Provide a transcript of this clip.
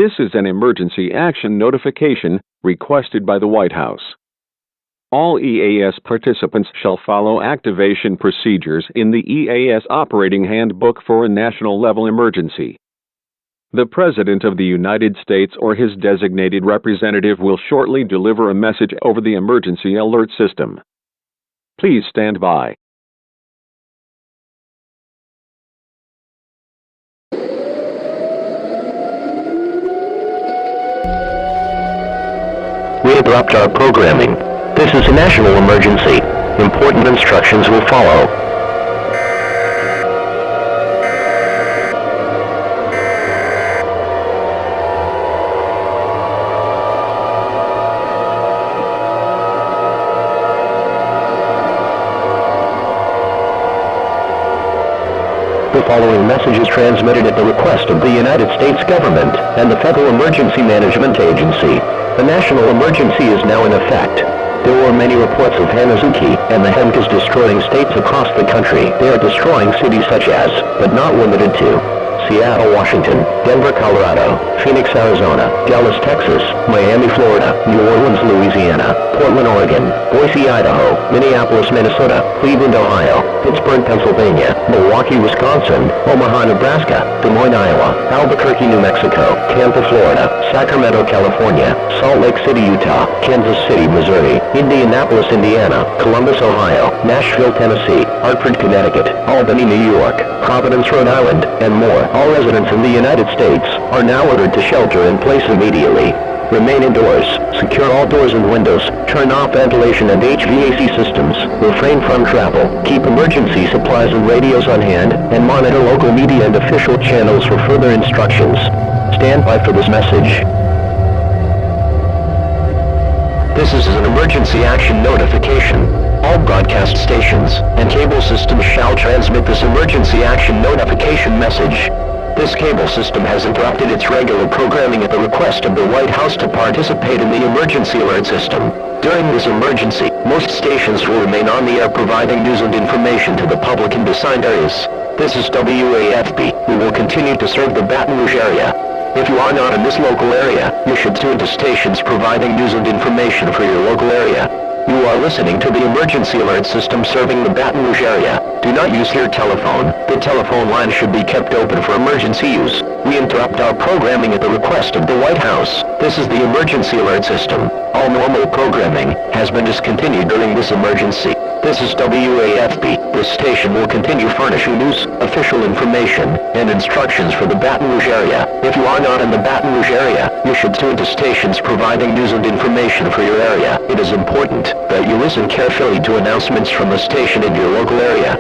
This is an emergency action notification requested by the White House. All EAS participants shall follow activation procedures in the EAS Operating Handbook for a national-level emergency. The President of the United States or his designated representative will shortly deliver a message over the emergency alert system. Please stand by. We interrupt our programming. This is a national emergency. Important instructions will follow. The following message is transmitted at the request of the United States government and the Federal Emergency Management Agency. The national emergency is now in effect. There were many reports of Hanazuki, and the hemp is destroying states across the country. They are destroying cities such as, but not limited to, Seattle, Washington, Denver, Colorado, Phoenix, Arizona, Dallas, Texas, Miami, Florida, New Orleans, Louisiana, Portland, Oregon, Boise, Idaho, Minneapolis, Minnesota, Cleveland, Ohio, Pittsburgh, Pennsylvania, Milwaukee, Wisconsin, Omaha, Nebraska, Des Moines, Iowa, Albuquerque, New Mexico, Tampa, Florida, Sacramento, California, Salt Lake City, Utah, Kansas City, Missouri, Indianapolis, Indiana, Columbus, Ohio, Nashville, Tennessee, Hartford, Connecticut, Albany, New York, Providence, Rhode Island, and more. All residents in the United States are now ordered to shelter in place immediately. Remain indoors, secure all doors and windows, turn off ventilation and HVAC systems, refrain from travel, keep emergency supplies and radios on hand, and monitor local media and official channels for further instructions. Stand by for this message. This is an emergency action notification. All broadcast stations and cable systems shall transmit this emergency action notification message. This cable system has interrupted its regular programming at the request of the White House to participate in the emergency alert system. During this emergency, most stations will remain on the air providing news and information to the public in assigned areas. This is WAFB. We will continue to serve the Baton Rouge area. If you are not in this local area, you should tune to stations providing news and information for your local area. You are listening to the emergency alert system serving the Baton Rouge area. Do not use your telephone. The telephone line should be kept open for emergency use. We interrupt our programming at the request of the White House. This is the emergency alert system. All normal programming has been discontinued during this emergency. This is WAFB. This station will continue furnishing news, official information, and instructions for the Baton Rouge area. If you are not in the Baton Rouge area, you should tune to stations providing news and information for your area. It is important that you listen carefully to announcements from the station in your local area.